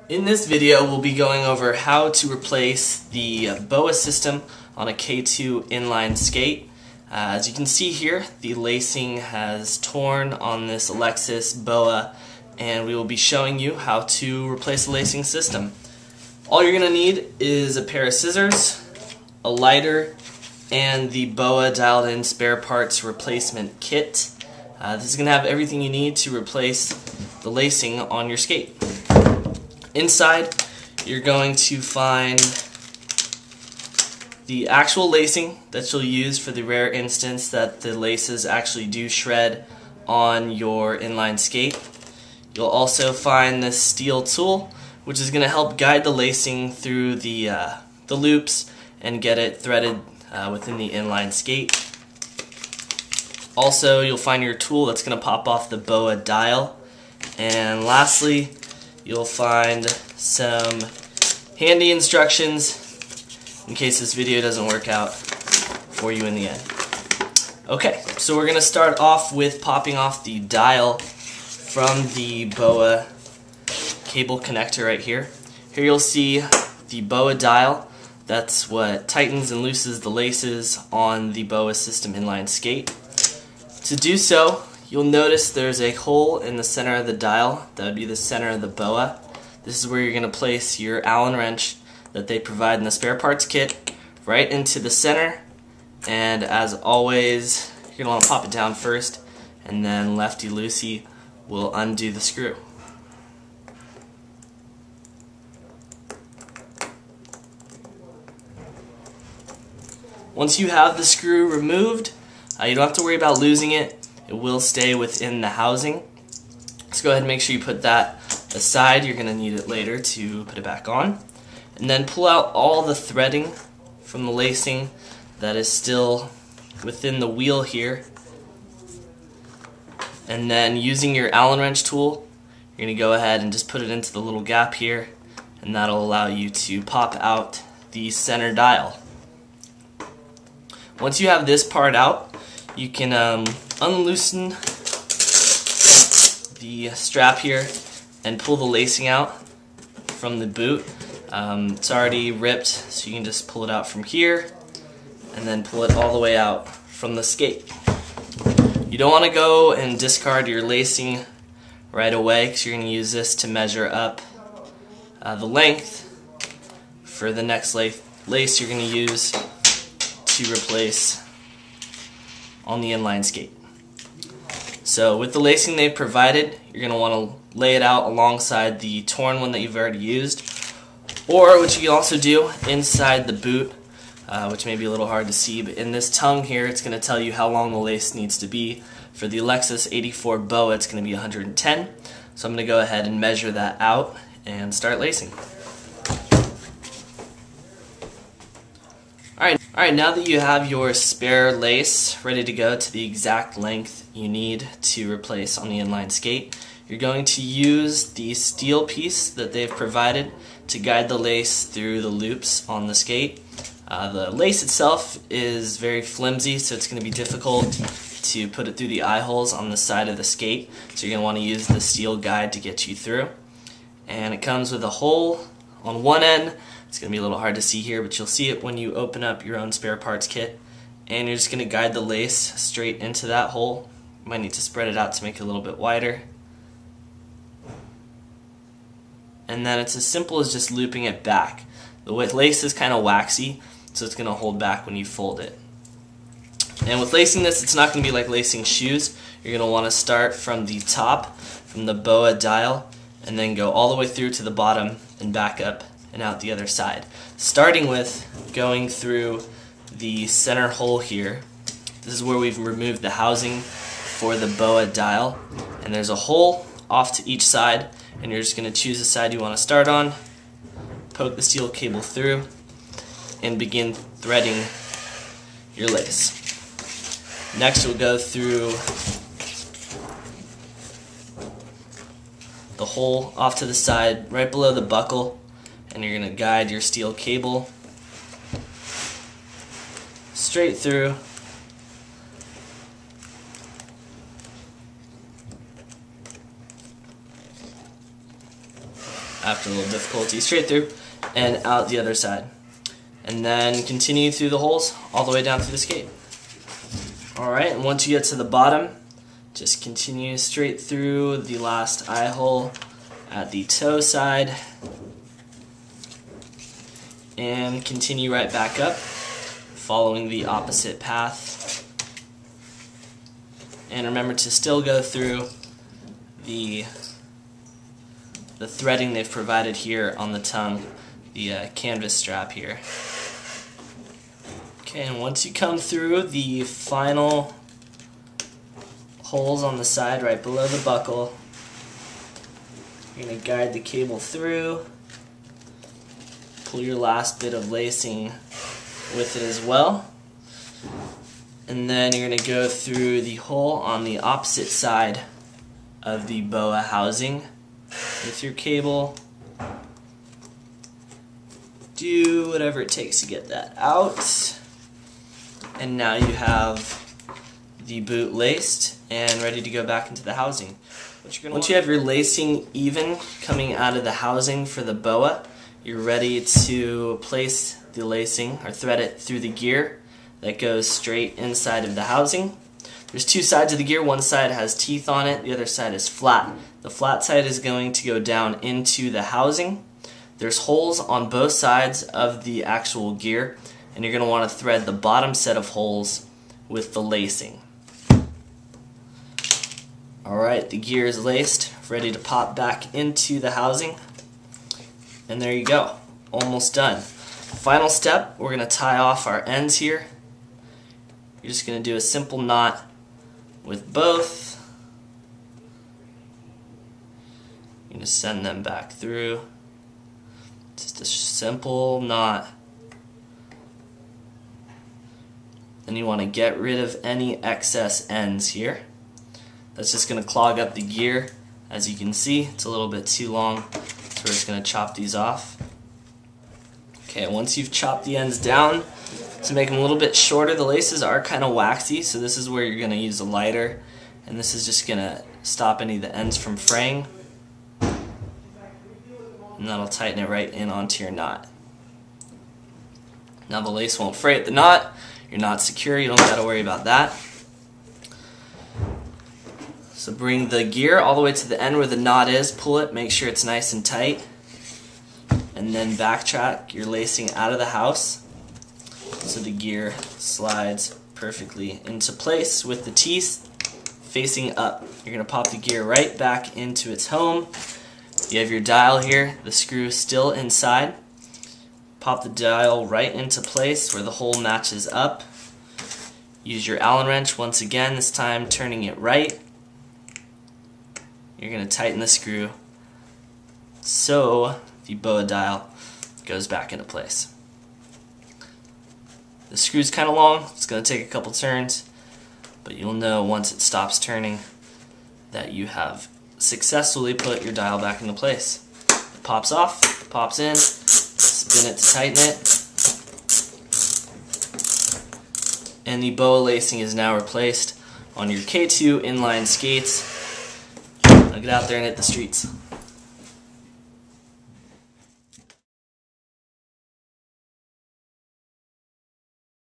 In this video, we'll be going over how to replace the Boa system on a K2 inline skate. As you can see here, the lacing has torn on this Alexis Boa, and we will be showing you how to replace the lacing system. All you're going to need is a pair of scissors, a lighter, and the Boa dialed-in spare parts replacement kit. This is going to have everything you need to replace the lacing on your skate. Inside, you're going to find the actual lacing that you'll use for the rare instance that the laces actually do shred on your inline skate. You'll also find this steel tool, which is going to help guide the lacing through the loops and get it threaded within the inline skate. Also, you'll find your tool that's going to pop off the Boa dial. And lastly, you'll find some handy instructions in case this video doesn't work out for you in the end. Okay, so we're going to start off with popping off the dial from the Boa cable connector right here. Here you'll see the Boa dial. That's what tightens and loosens the laces on the Boa system inline skate. To do so, you'll notice there's a hole in the center of the dial. That would be the center of the Boa. This is where you're going to place your Allen wrench that they provide in the spare parts kit right into the center. And as always, you're going to want to pop it down first, and then lefty-loosey will undo the screw. Once you have the screw removed, you don't have to worry about losing it. It will stay within the housing. So go ahead and make sure you put that aside. You're going to need it later to put it back on. And then pull out all the threading from the lacing that is still within the wheel here. And then using your Allen wrench tool, you're going to go ahead and just put it into the little gap here, and that'll allow you to pop out the center dial. Once you have this part out, you can unloosen the strap here and pull the lacing out from the boot. It's already ripped, so you can just pull it out from here and then pull it all the way out from the skate. You don't want to go and discard your lacing right away, because you're going to use this to measure up the length for the next lace you're going to use to replace on the inline skate. So with the lacing they've provided, you're going to want to lay it out alongside the torn one that you've already used, or what you can also do inside the boot, which may be a little hard to see, but in this tongue here it's going to tell you how long the lace needs to be. For the Alexis 84 Boa, it's going to be 110, so I'm going to go ahead and measure that out and start lacing. Alright, now that you have your spare lace ready to go to the exact length you need to replace on the inline skate, you're going to use the steel piece that they've provided to guide the lace through the loops on the skate. The lace itself is very flimsy, so it's going to be difficult to put it through the eye holes on the side of the skate, so you're going to want to use the steel guide to get you through. And it comes with a hole on one end. It's going to be a little hard to see here, but you'll see it when you open up your own spare parts kit. And you're just going to guide the lace straight into that hole. You might need to spread it out to make it a little bit wider. And then it's as simple as just looping it back. The lace is kind of waxy, so it's going to hold back when you fold it. And with lacing this, it's not going to be like lacing shoes. You're going to want to start from the top, from the Boa dial, and then go all the way through to the bottom and back up and out the other side. Starting with going through the center hole here. This is where we've removed the housing for the Boa dial, and there's a hole off to each side, and you're just going to choose the side you want to start on, poke the steel cable through, and begin threading your lace. Next, you'll go through the hole off to the side right below the buckle, and you're going to guide your steel cable straight through after a little difficulty, straight through and out the other side. And then continue through the holes all the way down through the skate. Alright, and once you get to the bottom, just continue straight through the last eye hole at the toe side and continue right back up, following the opposite path. And remember to still go through the threading they've provided here on the tongue, the canvas strap here. Okay, and once you come through the final holes on the side right below the buckle, you're going to guide the cable through, pull your last bit of lacing with it as well, and then you're going to go through the hole on the opposite side of the boa housing with your cable. Do whatever it takes to get that out, and now you have the boot laced and ready to go back into the housing. Once you have your lacing even coming out of the housing for the boa, you're ready to place the lacing or thread it through the gear that goes straight inside of the housing. There's two sides of the gear. One side has teeth on it, the other side is flat. The flat side is going to go down into the housing. There's holes on both sides of the actual gear, and you're going to want to thread the bottom set of holes with the lacing. Alright, the gear is laced, ready to pop back into the housing. And there you go, almost done. Final step, we're going to tie off our ends here. You're just going to do a simple knot with both. You're going to send them back through. Just a simple knot. Then you want to get rid of any excess ends here. That's just going to clog up the gear. As you can see, it's a little bit too long, so we're just going to chop these off. Okay, once you've chopped the ends down, to make them a little bit shorter, the laces are kind of waxy, so this is where you're going to use a lighter, and this is just going to stop any of the ends from fraying, and that'll tighten it right in onto your knot. Now the lace won't fray at the knot, your knot's secure, you don't got to worry about that. So bring the gear all the way to the end where the knot is, pull it, make sure it's nice and tight, and then backtrack your lacing out of the house so the gear slides perfectly into place with the teeth facing up. You're going to pop the gear right back into its home. You have your dial here, the screw still inside. Pop the dial right into place where the hole matches up. Use your Allen wrench once again, this time turning it right. You're going to tighten the screw so the boa dial goes back into place. The screw's kind of long, it's going to take a couple turns, but you'll know once it stops turning that you have successfully put your dial back into place. It pops off, pops in, spin it to tighten it, and the boa lacing is now replaced on your K2 inline skates. Now get out there and hit the streets.